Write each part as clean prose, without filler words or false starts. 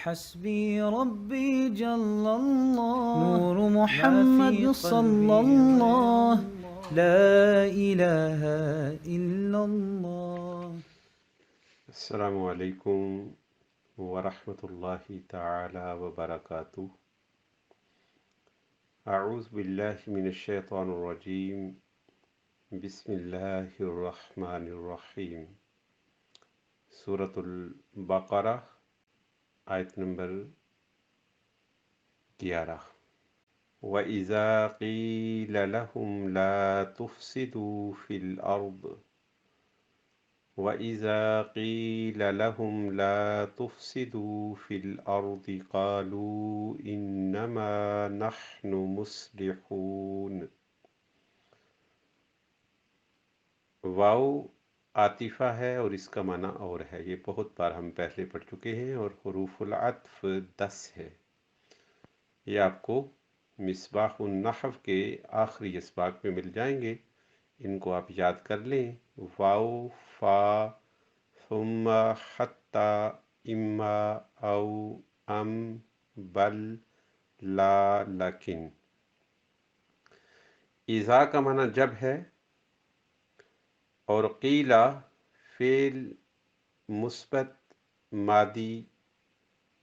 حسبي ربي جل الله نور محمد صلى الله لا إله إلا الله. السلام علیکم ورحمۃ اللہ تعالی وبرکاتہ۔ اعوذ باللہ من الشیطان الرجیم، بسم اللہ الرحمن الرحیم۔ سورۃ البقرہ آیت نمبر 11۔ وَإِذَا قِيلَ لَهُمْ لَا تُفْسِدُوا فِي الْأَرْضِ وَإِذَا قِيلَ لَهُمْ لَا تُفْسِدُوا فِي الْأَرْضِ قَالُوا إِنَّمَا نَحْنُ مُصْلِحُونَ۔ واو عاطفہ ہے اور اس کا معنی اور ہے، یہ بہت بار ہم پہلے پڑھ چکے ہیں، اور حروف العطف 10 ہے۔ یہ آپ کو مصباح النحو کے آخری اسباق میں مل جائیں گے، ان کو آپ یاد کر لیں۔ واو، فا، ثم، حتی، اما، او، ام، بل، لا، لیکن۔ اذا کا معنی جب ہے، اور قیلا فعل مثبت ماضی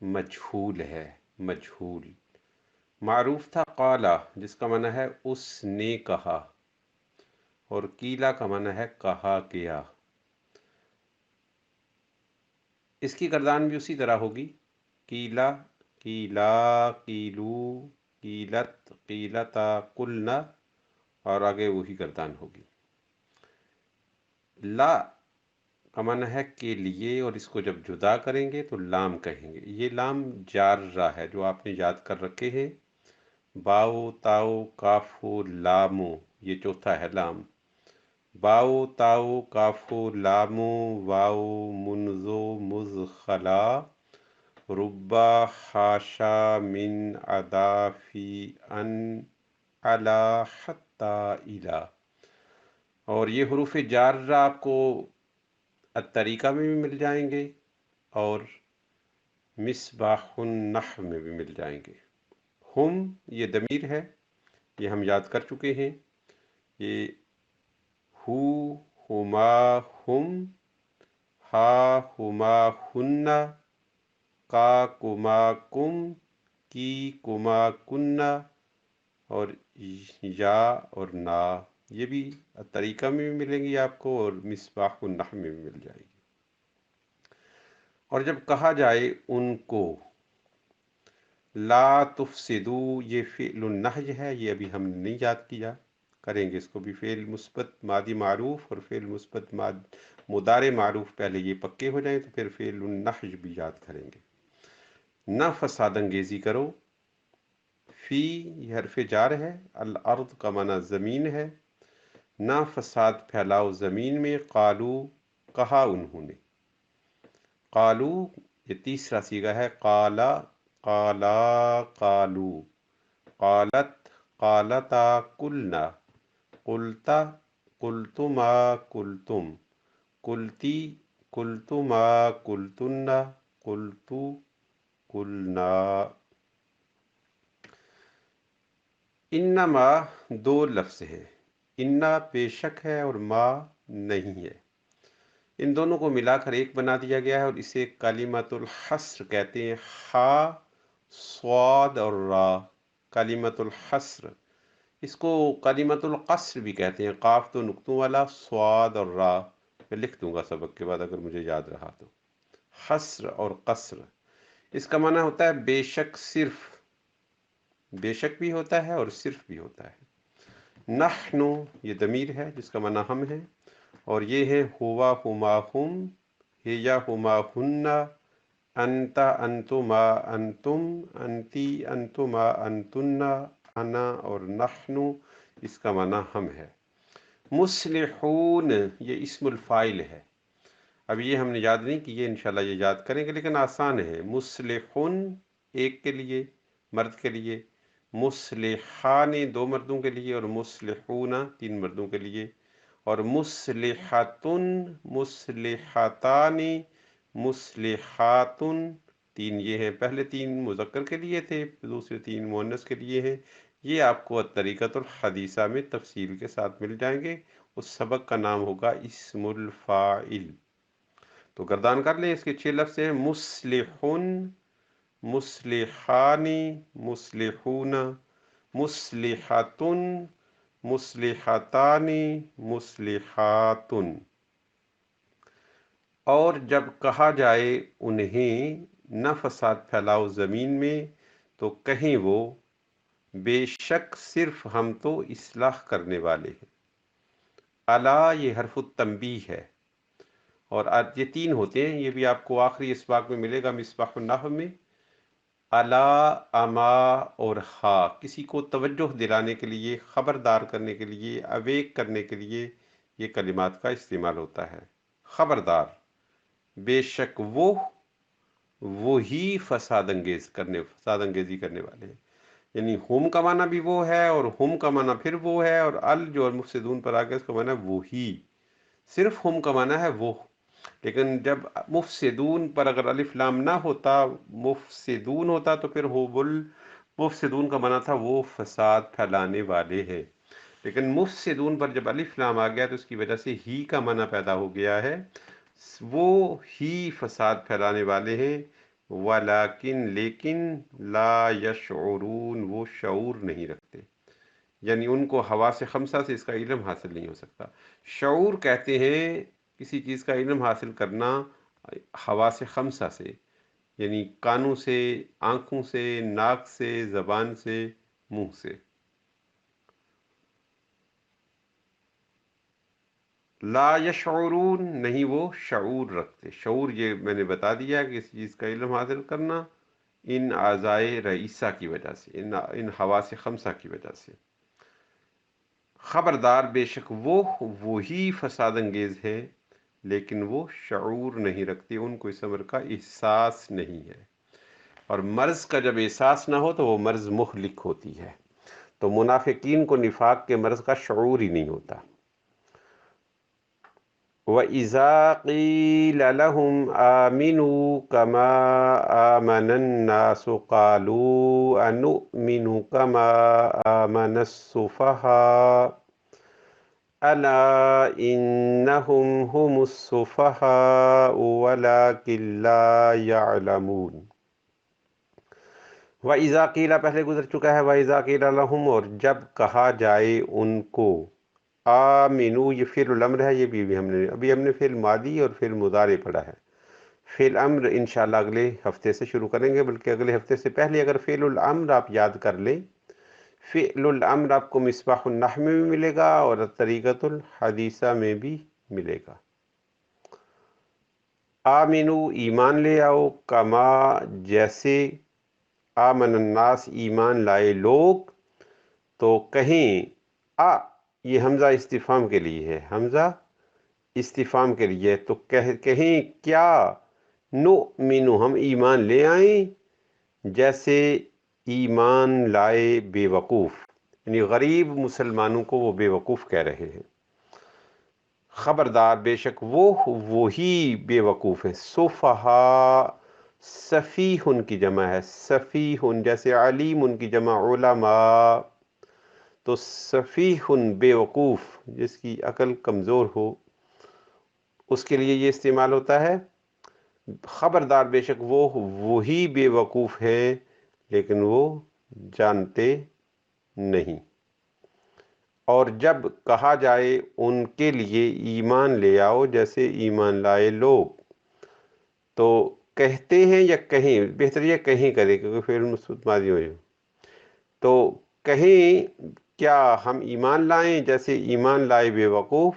مجہول ہے، مجہول۔ معروف تھا قالا، جس کا معنی ہے اس نے کہا، اور قیلا کا معنی ہے کہا گیا۔ اس کی گردان بھی اسی طرح ہوگی، قیلا، قیلا، قیلو، قیلت، قیلتا، قلنا، اور آگے وہی گردان ہوگی۔ لا کا معنی ہے کے لیے، اور اس کو جب جدا کریں گے تو لام کہیں گے۔ یہ لام جارہ ہے جو آپ نے یاد کر رکھے ہیں، باؤ، تاؤ، کافو، لامو، یہ چوتھا ہے لام۔ باؤ، تاؤ، کافو، لامو، واؤ، منزو، مزخلا، ربا، حاشا، من، ادا، فی، ان، علا، حتی، الا۔ اور یہ حروف جارہ آپ کو الطریقہ میں بھی مل جائیں گے اور مصباح النحو میں بھی مل جائیں گے۔ ہم یہ ضمیر ہے، یہ ہم یاد کر چکے ہیں۔ یہ ہو، ہما، ہم، ہا، ہما، ہن، کا، کما، کم، کی، کما، کننا، اور یا اور نا، یہ بھی طریقہ میں بھی ملیں گی آپ کو، اور مصباح النحو میں بھی مل جائے گی۔ اور جب کہا جائے ان کو لا تفسدو، یہ فعل النہی ہے، یہ ابھی ہم نے نہیں یاد کیا، کریں گے اس کو بھی۔ فعل مثبت ماضی معروف اور فعل مثبت مضارع معروف پہلے یہ پکے ہو جائیں تو پھر فعل النہی بھی یاد کریں گے۔ نہ فساد انگیزی کرو، فی یہ حرف جار ہے، الارض کا معنی زمین ہے، نہ فساد پھیلاؤ زمین میں، قالو کہا انہوں نے، قالو یہ تیسرا صیغہ ہے، قالا، قالا، قالو، قالت، قالتا، قلنا، قلتا، قلتما، قلتم، قلتی، قلتما، قلتن، قلتو، قلنا۔ انما دو لفظ ہیں، انا بے شک ہے اور ما نہیں ہے، ان دونوں کو ملا کر ایک بنا دیا گیا ہے، اور اسے کلمۃ الحصر کہتے ہیں۔ ہا، صاد اور را، کلمۃ الحصر۔ اس کو کلمۃ القصر بھی کہتے ہیں، قاف تو نقطوں والا، صاد اور را۔ میں لکھ دوں گا سبق کے بعد اگر مجھے یاد رہا تو۔ حصر اور قصر، اس کا معنی ہوتا ہے بے شک صرف، بے شک بھی ہوتا ہے اور صرف بھی ہوتا ہے۔ نحنو یہ ضمیر ہے جس کا معنی ہم ہیں، اور یہ ہے ہوا، ہما، ہم، ہیا، ہما، ہن، انت، انتما، انتم، انتی، انتما، انتن، انا، اور نحنو اس کا معنی ہم ہے۔ مصلحون یہ اسم الفاعل ہے، اب یہ ہم نے یاد نہیں کی، یہ انشاءاللہ یہ یاد کریں گے، لیکن آسان ہے۔ مصلحون ایک کے لیے، مرد کے لیے، مصلحان دو مردوں کے لیے، اور مصلحون تین مردوں کے لیے، اور مصلحتن، مصلحتان، مصلحاتن، تین یہ ہیں، پہلے تین مذکر کے لیے تھے، دوسرے تین مؤنث کے لیے ہیں۔ یہ آپ کو طریقۃ الحدیثہ میں تفصیل کے ساتھ مل جائیں گے۔ اس سبق کا نام ہوگا اسم الفاعل۔ تو گردان کر لیں، اس کے 6 لفظ ہیں: مصلحن، مصلحانی، مصلحون، مصلحتن، مصلحتانی، مصلحاتن۔ اور جب کہا جائے انہیں نہ فساد پھیلاؤ زمین میں تو کہیں وہ بے شک صرف ہم تو اصلاح کرنے والے ہیں۔ الا یہ حرف التنبیہ ہے، اور یہ 3 ہوتے ہیں، یہ بھی آپ کو آخری اسباق میں ملے گا مصباح النحو میں۔ الا، اما اور ہا کسی کو توجہ دلانے کے لیے، خبردار کرنے کے لیے، اویک کرنے کے لیے یہ کلمات کا استعمال ہوتا ہے۔ خبردار، بے شک وہی فساد انگیزی کرنے والے ہیں۔ یعنی ہم کا معنی بھی وہ ہے، اور ہم کا معنی پھر وہ ہے، اور ال جو مفسدون پر آگے اس کا معنی وہی، صرف ہم کا معنی ہے وہ۔ لیکن جب مفسدون پر اگر الف لام نہ ہوتا، مفسدون ہوتا، تو پھر مفسدون کا معنی تھا وہ فساد پھیلانے والے ہیں۔ لیکن مفسدون پر جب الف لام آ گیا تو اس کی وجہ سے ہی کا معنی پیدا ہو گیا ہے، وہ ہی فساد پھیلانے والے ہیں۔ ولیکن لیکن لا یشعرون، وہ شعور نہیں رکھتے، یعنی ان کو حواس خمسہ سے اس کا علم حاصل نہیں ہو سکتا۔ شعور کہتے ہیں کسی چیز کا علم حاصل کرنا حواس خمسہ سے، یعنی کانوں سے، آنکھوں سے، ناک سے، زبان سے، منہ سے۔ لا یشعرون، نہیں وہ شعور رکھتے۔ شعور یہ میں نے بتا دیا کہ اس چیز کا علم حاصل کرنا ان اعضائے رئیسہ کی وجہ سے، ان حواس خمسہ کی وجہ سے۔ خبردار، بے شک وہی فساد انگیز ہے، لیکن وہ شعور نہیں رکھتے، ان کو اس امر کا احساس نہیں ہے۔ اور مرض کا جب احساس نہ ہو تو وہ مرض مہلک ہوتی ہے۔ تو منافقین کو نفاق کے مرض کا شعور ہی نہیں ہوتا۔ وَإِذَا قِيلَ لَهُمْ آمِنُوا كَمَا آمَنَ النَّاسُ قَالُوا أَنُؤْمِنُ كَمَا آمَنَ السُّفَهَاءُ أَلَا إِنَّهُمْ هُمُ السُّفَهَاءُ وَلَكِنْ لَا يَعْلَمُونَ۔ وَإِذَا قِيلَ پہلے گزر چکا ہے، وَإِذَا قِيلَ لَهُمْ، اور جب کہا جائے ان کو، آمینو یہ فعل الامر ہے، یہ بھی ابھی ہم نے فعل ماضی اور فعل مضارع پڑھا ہے۔ فعل امر انشاءاللہ اگلے ہفتے سے شروع کریں گے، بلکہ اگلے ہفتے سے پہلے اگر فعل الامر آپ یاد کر لیں، فعل الامر آپ کو مصباح النحو میں بھی ملے گا اور طریقۃ الحدیثہ میں بھی ملے گا۔ آمینو ایمان لے آؤ، کما جیسے، آمن الناس ایمان لائے لوگ، تو کہیں یہ حمزہ استفہام کے لیے ہے، حمزہ استفہام کے لیے، تو کہیں کیا نؤمنو ہم ایمان لے آئیں، جیسے ایمان لائے بے وقوف، یعنی غریب مسلمانوں کو وہ بے وقوف کہہ رہے ہیں۔ خبردار، بے شک وہی بے وقوف ہیں۔ سفہا، سفیہ ان کی جمع ہے، سفیہ جیسے علیم ان کی جمع علماء، تو سفیہ بے وقوف جس کی عقل کمزور ہو اس کے لیے یہ استعمال ہوتا ہے۔ خبردار، بے شک وہی بے وقوف ہیں لیکن وہ جانتے نہیں۔ اور جب کہا جائے ان کے لیے ایمان لے آؤ جیسے ایمان لائے لوگ، تو کہتے ہیں یا کہیں، بہتر یہ کہیں کرے کیونکہ فعل مستتر ماضی ہو جائے، تو کہیں کیا ہم ایمان لائیں جیسے ایمان لائے بے وقوف۔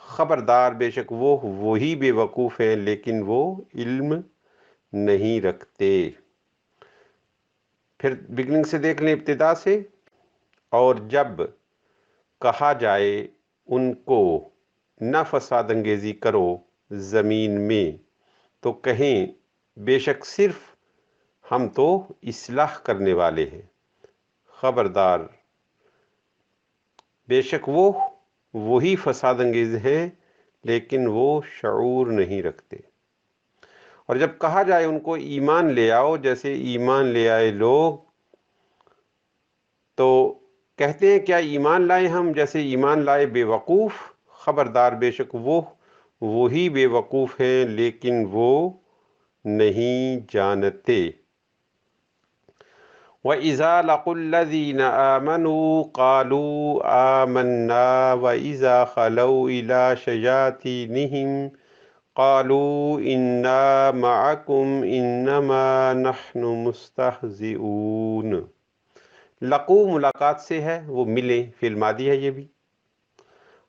خبردار، بے شک وہی بے وقوف ہیں لیکن وہ علم نہیں رکھتے۔ پھر بگننگ سے دیکھ لیں، ابتدا سے۔ اور جب کہا جائے ان کو نہ فساد انگیزی کرو زمین میں، تو کہیں بے شک صرف ہم تو اصلاح کرنے والے ہیں۔ خبردار، بے شک وہی فساد انگیز ہیں لیکن وہ شعور نہیں رکھتے۔ اور جب کہا جائے ان کو ایمان لے آؤ، جیسے ایمان لے آئے لوگ، تو کہتے ہیں کیا ایمان لائے ہم جیسے ایمان لائے بے وقوف؟ خبردار، بے شک وہی بے وقوف ہیں لیکن وہ نہیں جانتے۔ وَإِذَا لَقُوا الَّذِينَ آمَنُوا قَالُوا آمَنَّا وَإِذَا خَلَوْا إِلَى شَيَاطِينِهِمْ قَالُوا إِنَّا مَعَكُمْ إِنَّمَا نَحْنُ مُسْتَهْزِئُونَ۔ لقو ملاقات سے ہے، وہ ملے، فعل ماضی ہے یہ بھی،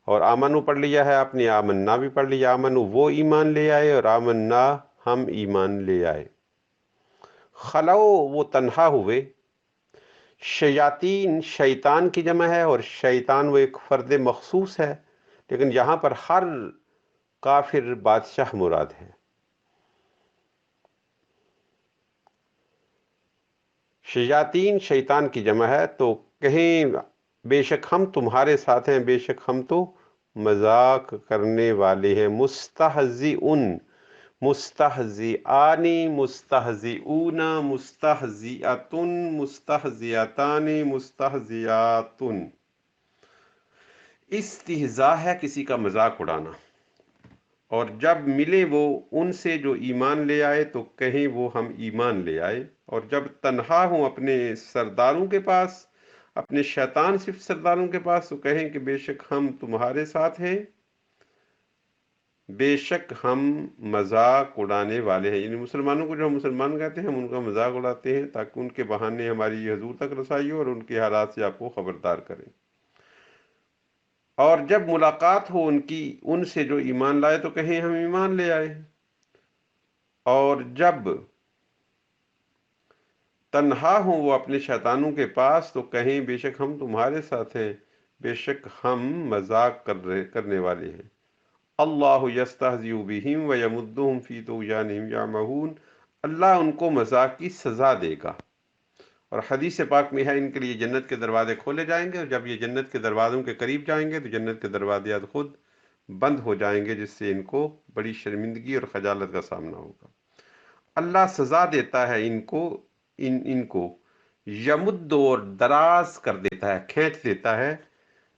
اور آمنو پڑھ لیا ہے آپ نے، آمنا بھی پڑھ لیا۔ آمنو وہ ایمان لے آئے، اور آمنا ہم ایمان لے آئے۔ خلو وہ تنہا ہوئے، شیاطین شیطان کی جمع ہے، اور شیطان وہ ایک فرد مخصوص ہے، لیکن یہاں پر ہر کافر بادشاہ مراد ہے۔ شیاطین شیطان کی جمع ہے، تو کہیں بے شک ہم تمہارے ساتھ ہیں، بے شک ہم تو مذاق کرنے والے ہیں۔ مستہزئن، مستہزئانی، مستہزئون، مستہزئتن، مستہزئتان، مستہزئاتن۔ استہزاء ہے کسی کا مذاق اڑانا، اور جب ملے وہ ان سے جو ایمان لے آئے تو کہیں وہ ہم ایمان لے آئے، اور جب تنہا ہوں اپنے سرداروں کے پاس، اپنے شیطان صرف سرداروں کے پاس، تو کہیں کہ بے شک ہم تمہارے ساتھ ہیں، بے شک ہم مذاق اڑانے والے ہیں۔ یعنی مسلمانوں کو جو ہم مسلمان کہتے ہیں، ہم ان کا مذاق اڑاتے ہیں تاکہ ان کے بہانے ہماری حضور تک رسائی ہو اور ان کے حالات سے آپ کو خبردار کریں۔ اور جب ملاقات ہو ان سے جو ایمان لائے تو کہیں ہم ایمان لے آئے، اور جب تنہا ہوں وہ اپنے شیطانوں کے پاس تو کہیں بے شک ہم تمہارے ساتھ ہیں، بے شک ہم مذاق کرنے والے ہیں۔ اللہ یستہزئ بہم ویمدہم فی طغیانہم یعمہون۔ اللہ ان کو مذاق کی سزا دے گا، اور حدیث پاک میں ہے ان کے لیے جنت کے دروازے کھولے جائیں گے، اور جب یہ جنت کے دروازوں کے قریب جائیں گے تو جنت کے دروازے خود بند ہو جائیں گے، جس سے ان کو بڑی شرمندگی اور خجالت کا سامنا ہوگا۔ اللہ سزا دیتا ہے ان کو، یمد اور دراز کر دیتا ہے، کھینچ دیتا ہے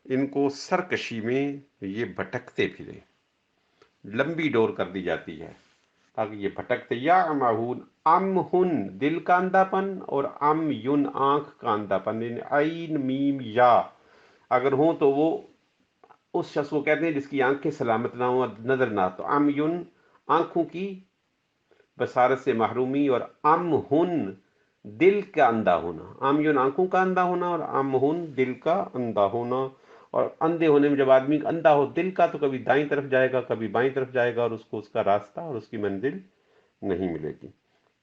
ان کو سرکشی میں، یہ بھٹکتے پھرے، لمبی ڈور کر دی جاتی ہے تاکہ یہ بھٹکتے۔ یا امہون، امہن دل کا اندھا پن، اور ام یون آنکھ کا اندھا پن، یعنی عین میم یا اگر ہوں تو وہ اس شخص کو کہتے ہیں جس کی آنکھیں سلامت نہ ہوں، نظر نہ، تو ام یون آنکھوں کی بصارت سے محرومی، اور ام ہن دل کا اندھا ہونا، ام یون آنکھوں کا اندھا ہونا، اور ام ہن دل کا اندھا ہونا۔ اور اندھے ہونے میں جب آدمی اندھا ہو دل کا تو کبھی دائیں طرف جائے گا، کبھی بائیں طرف جائے گا، اور اس کو اس کا راستہ اور اس کی منزل نہیں ملے گی۔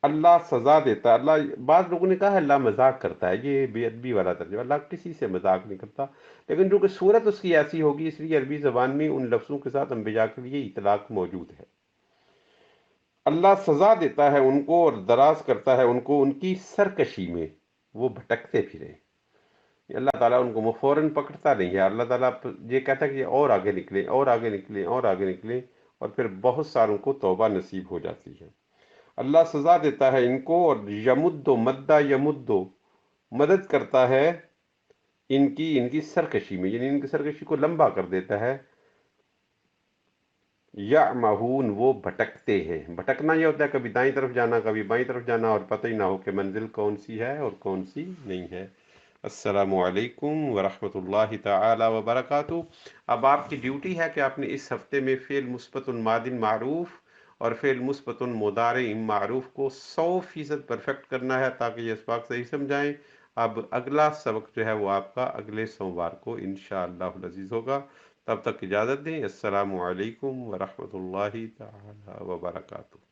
اللہ سزا دیتا ہے۔ اللہ، بعض لوگوں نے کہا ہے اللہ مذاق کرتا ہے، یہ بے ادبی والا ترجمہ، اللہ کسی سے مذاق نہیں کرتا، لیکن جو کہ صورت اس کی ایسی ہوگی، اس لیے عربی زبان میں ان لفظوں کے ساتھ انبیاء کے لیے اطلاق موجود ہے۔ اللہ سزا دیتا ہے ان کو، اور دراز کرتا ہے ان کو ان کی سرکشی میں، وہ بھٹکتے پھرے۔ اللہ تعالیٰ ان کو فوراً پکڑتا نہیں ہے، اللہ تعالیٰ یہ کہتا ہے کہ یہ اور آگے نکلیں، اور آگے نکلیں، اور آگے نکلیں، اور پھر بہت ساروں کو توبہ نصیب ہو جاتی ہے۔ اللہ سزا دیتا ہے ان کو، اور یمدو مدہ یمدو مدد کرتا ہے ان کی سرکشی میں، یعنی ان کی سرکشی کو لمبا کر دیتا ہے۔ یعمہون وہ بھٹکتے ہیں، بھٹکنا یہ ہوتا ہے کبھی دائیں طرف جانا، کبھی بائیں طرف جانا، اور پتہ ہی نہ ہو کہ منزل کون سی ہے اور کون سی نہیں ہے۔ السلام علیکم ورحمۃ اللہ تعالی وبرکاتہ۔ اب آپ کی ڈیوٹی ہے کہ آپ نے اس ہفتے میں فعل مثبت ماضی معروف اور فعل مثبت مضارع معروف کو 100% پرفیکٹ کرنا ہے تاکہ یہ اسباق صحیح سمجھائیں۔ اب اگلا سبق جو ہے وہ آپ کا اگلے سوموار کو انشاءاللہ العزیز ہوگا۔ تب تک اجازت دیں۔ السلام علیکم ورحمۃ اللہ تعالی وبرکاتہ۔